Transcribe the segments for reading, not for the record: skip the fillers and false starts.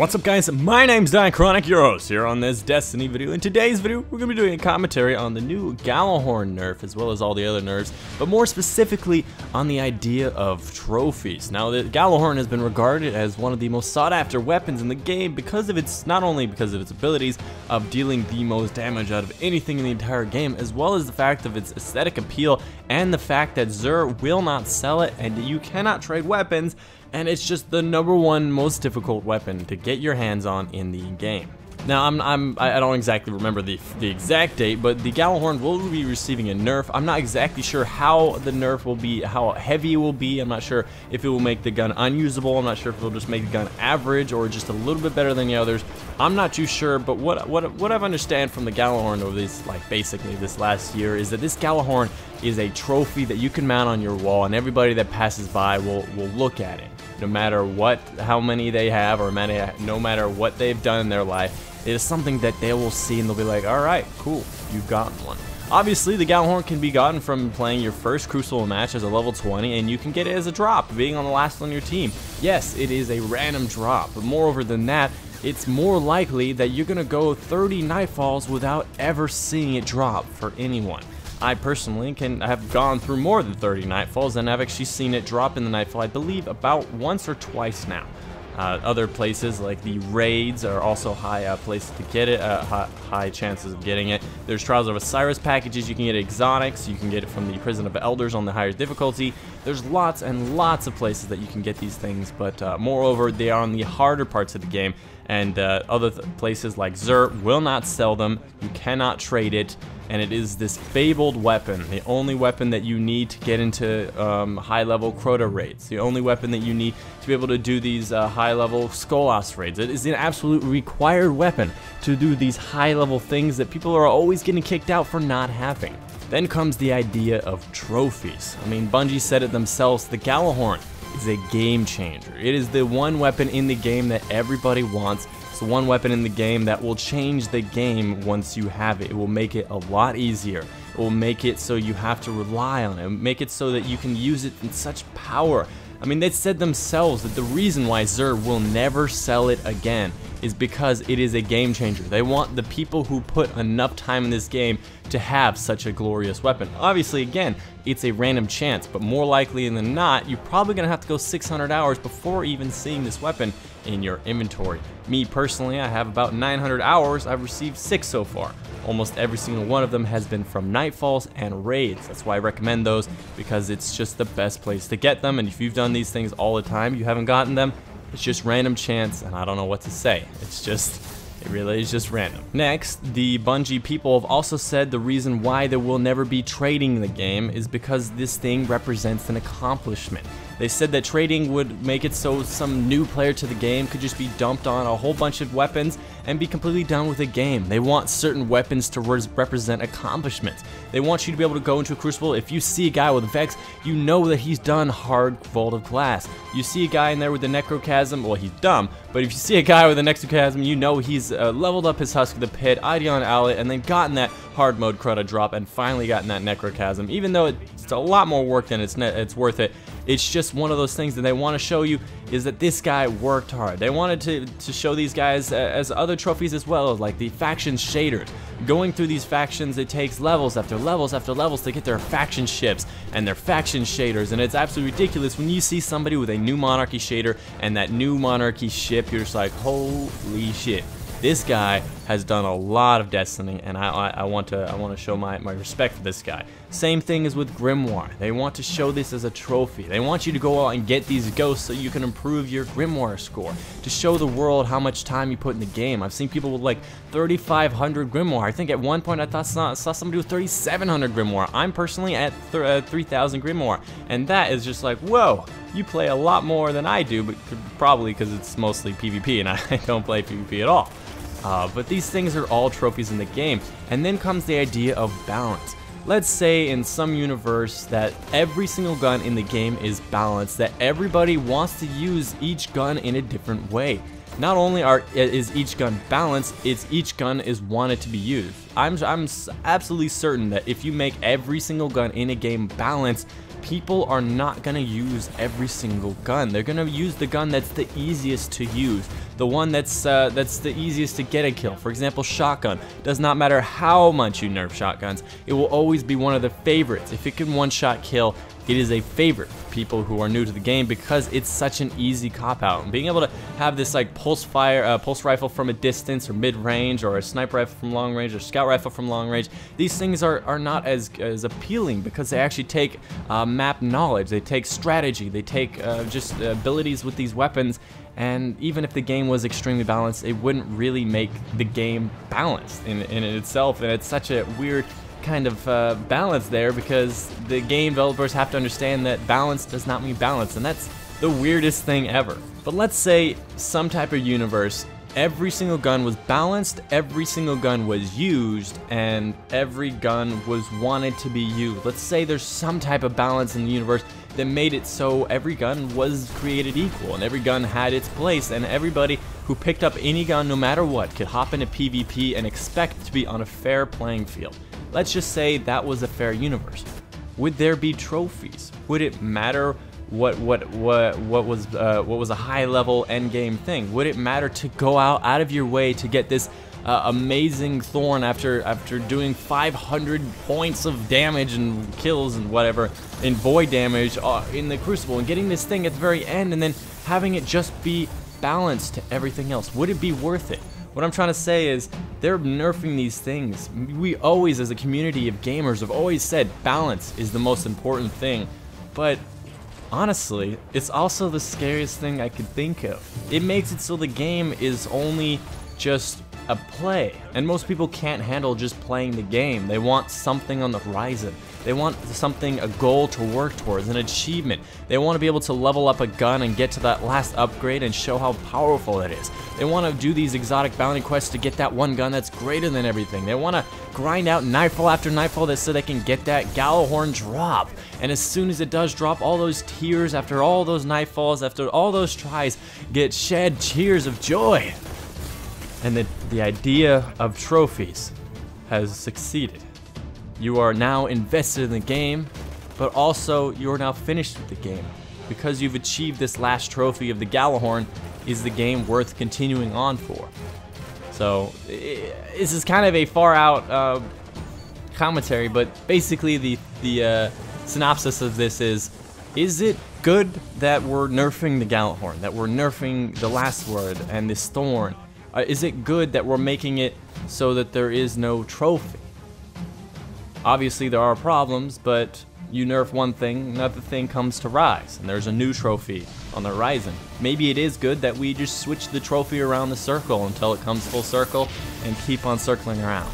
What's up guys, my name's Chronic, your host here on this Destiny video. In today's video, we're going to be doing a commentary on the new Gjallarhorn Nerf as well as all the other nerfs, but more specifically on the idea of trophies. Now the Gjallarhorn has been regarded as one of the most sought after weapons in the game because of its, not only because of its abilities of dealing the most damage out of anything in the entire game, as well as the fact of its aesthetic appeal and the fact that Xur will not sell it and you cannot trade weapons. And it's just the #1 most difficult weapon to get your hands on in the game. Now, I don't exactly remember the exact date, but the Gjallarhorn will be receiving a nerf. I'm not exactly sure how the nerf will be, how heavy it will be. I'm not sure if it will make the gun unusable. I'm not sure if it will just make the gun average or just a little bit better than the others. I'm not too sure, but what I've understand from the Gjallarhorn over this, basically this last year, is that this Gjallarhorn is a trophy that you can mount on your wall, and everybody that passes by will look at it. No matter how many they have, or no matter what they've done in their life, it is something that they will see and they'll be like, alright, cool, you've gotten one. Obviously, the Gjallarhorn can be gotten from playing your first Crucible match as a level 20, and you can get it as a drop, being on the last on your team. Yes, it is a random drop, but moreover than that, it's more likely that you're going to go 30 Nightfalls without ever seeing it drop for anyone. I personally have gone through more than 30 Nightfalls, and I've actually seen it drop in the Nightfall, I believe, about once or twice now. Other places like the raids are also high places to get it, high chances of getting it. There's Trials of Osiris packages, you can get exotics, you can get it from the Prison of Elders on the higher difficulty. There's lots and lots of places that you can get these things, but moreover, they are on the harder parts of the game, and other places like Xur will not sell them, you cannot trade it, and it is this fabled weapon, the only weapon that you need to get into high-level Crota raids, the only weapon that you need to be able to do these high-level Skolas raids. It is an absolute required weapon to do these high-level things that people are always getting kicked out for not having. Then comes the idea of trophies. I mean, Bungie said it themselves, the Gjallarhorn is a game changer. It is the one weapon in the game that everybody wants. It's the one weapon in the game that will change the game once you have it. It will make it a lot easier. It will make it so you have to rely on it. It will make it so that you can use it in such power. I mean, they said themselves that the reason why Xur will never sell it again is because it is a game changer. They want the people who put enough time in this game to have such a glorious weapon. Obviously, again, it's a random chance, but more likely than not, you're probably gonna have to go 600 hours before even seeing this weapon in your inventory. Me personally, I have about 900 hours. I've received 6 so far. Almost every single one of them has been from Nightfalls and raids. That's why I recommend those, because it's just the best place to get them, and if you've done these things all the time, you haven't gotten them, it's just random chance, and I don't know what to say. It really is just random. Next, the Bungie people have also said the reason why they will never be trading the game is because this thing represents an accomplishment. They said that trading would make it so some new player to the game could just be dumped on a whole bunch of weapons and be completely done with the game. They want certain weapons to represent accomplishments. They want you to be able to go into a Crucible. If you see a guy with Vex, you know that he's done hard Vault of Glass. You see a guy in there with the Necrochasm, well, he's dumb, but if you see a guy with a Necrochasm, you know he's leveled up his Husk of the Pit, Ideon Owlet, and then gotten that hard mode Crota drop and finally gotten that Necrochasm. Even though it's a lot more work than it's worth it, it's just one of those things that they want to show you is that this guy worked hard. They wanted to show these guys as other trophies as well, like the faction shaders. Going through these factions, it takes levels after levels after levels to get their faction ships and their faction shaders, and it's absolutely ridiculous when you see somebody with a new Monarchy shader and that new Monarchy ship, you're just like, holy shit. This guy has done a lot of Destiny, and I want to show my respect for this guy. Same thing as with Grimoire. They want to show this as a trophy. They want you to go out and get these ghosts so you can improve your Grimoire score, to show the world how much time you put in the game. I've seen people with like 3,500 Grimoire. I think at one point I saw somebody with 3,700 Grimoire. I'm personally at 3,000 Grimoire, and that is just like, whoa. You play a lot more than I do, but probably because it's mostly PvP and I don't play PvP at all. But these things are all trophies in the game. And then comes the idea of balance. Let's say in some universe that every single gun in the game is balanced, that everybody wants to use each gun in a different way. not only is each gun balanced, each gun is wanted to be used. I'm absolutely certain that if you make every single gun in a game balanced, people are not gonna use every single gun. They're gonna use the gun that's the easiest to use, the one that's the easiest to get a kill. For example, shotgun. Does not matter how much you nerf shotguns, it will always be one of the favorites. If it can one-shot kill, it is a favorite for people who are new to the game because it's such an easy cop-out. And being able to have this like pulse rifle from a distance or mid-range, or a sniper rifle from long range, or scout rifle from long range, these things are not as appealing because they actually take map knowledge, they take strategy, they take just abilities with these weapons. And even if the game was extremely balanced, it wouldn't really make the game balanced in itself. And it's such a weird kind of balance there, because the game developers have to understand that balance does not mean balance, and that's the weirdest thing ever. But let's say some type of universe, every single gun was balanced, every single gun was used, and every gun was wanted to be used. Let's say there's some type of balance in the universe that made it so every gun was created equal, and every gun had its place, and everybody who picked up any gun, no matter what, could hop into PvP and expect to be on a fair playing field. Let's just say that was a fair universe. Would there be trophies? Would it matter what was a high level end game thing? Would it matter to go out of your way to get this amazing thorn after doing 500 points of damage and kills and whatever in void damage in the Crucible, and getting this thing at the very end and then having it just be balanced to everything else? Would it be worth it? What I'm trying to say is, they're nerfing these things. We always, as a community of gamers, have always said balance is the most important thing, but honestly, it's also the scariest thing I could think of. It makes it so the game is only just a play, and most people can't handle just playing the game. They want something on the horizon. They want something, a goal to work towards, an achievement. They want to be able to level up a gun and get to that last upgrade and show how powerful it is. They want to do these exotic bounty quests to get that one gun that's greater than everything. They want to grind out nightfall after nightfall so they can get that Gjallarhorn drop. And as soon as it does drop, all those tears after all those nightfalls, after all those tries, get shed tears of joy. And the idea of trophies has succeeded. You are now invested in the game, but also you are now finished with the game. Because you've achieved this last trophy of the Gjallarhorn, is the game worth continuing on for? So, this is kind of a far out commentary, but basically the synopsis of this is it good that we're nerfing the Gjallarhorn, that we're nerfing the last word and this thorn? Is it good that we're making it so that there is no trophy? Obviously there are problems, but you nerf one thing, another thing comes to rise, and there's a new trophy on the horizon. Maybe it is good that we just switch the trophy around the circle until it comes full circle and keep on circling around.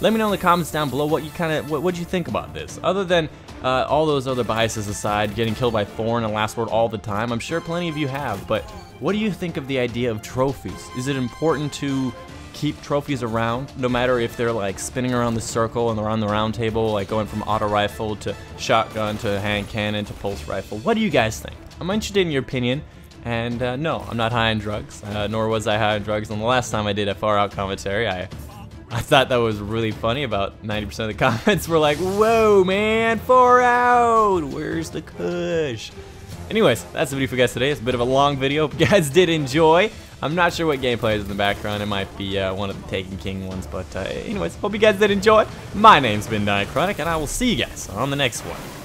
Let me know in the comments down below what you think about this. Other than all those other biases aside, getting killed by Thorn and Last Word all the time, I'm sure plenty of you have, but what do you think of the idea of trophies? Is it important to keep trophies around, no matter if they're like spinning around the circle and around the round table, like going from auto rifle to shotgun to hand cannon to pulse rifle? What do you guys think? I'm interested in your opinion. And no, I'm not high on drugs, nor was I high on drugs. And the last time I did a far out commentary, I thought that was really funny. About 90% of the comments were like, "Whoa, man, far out. Where's the kush?" Anyways, that's the video for you guys today. It's a bit of a long video. Hope you guys did enjoy. I'm not sure what gameplay is in the background. It might be one of the Taken King ones, but anyways, hope you guys did enjoy. My name's been Chronic, and I will see you guys on the next one.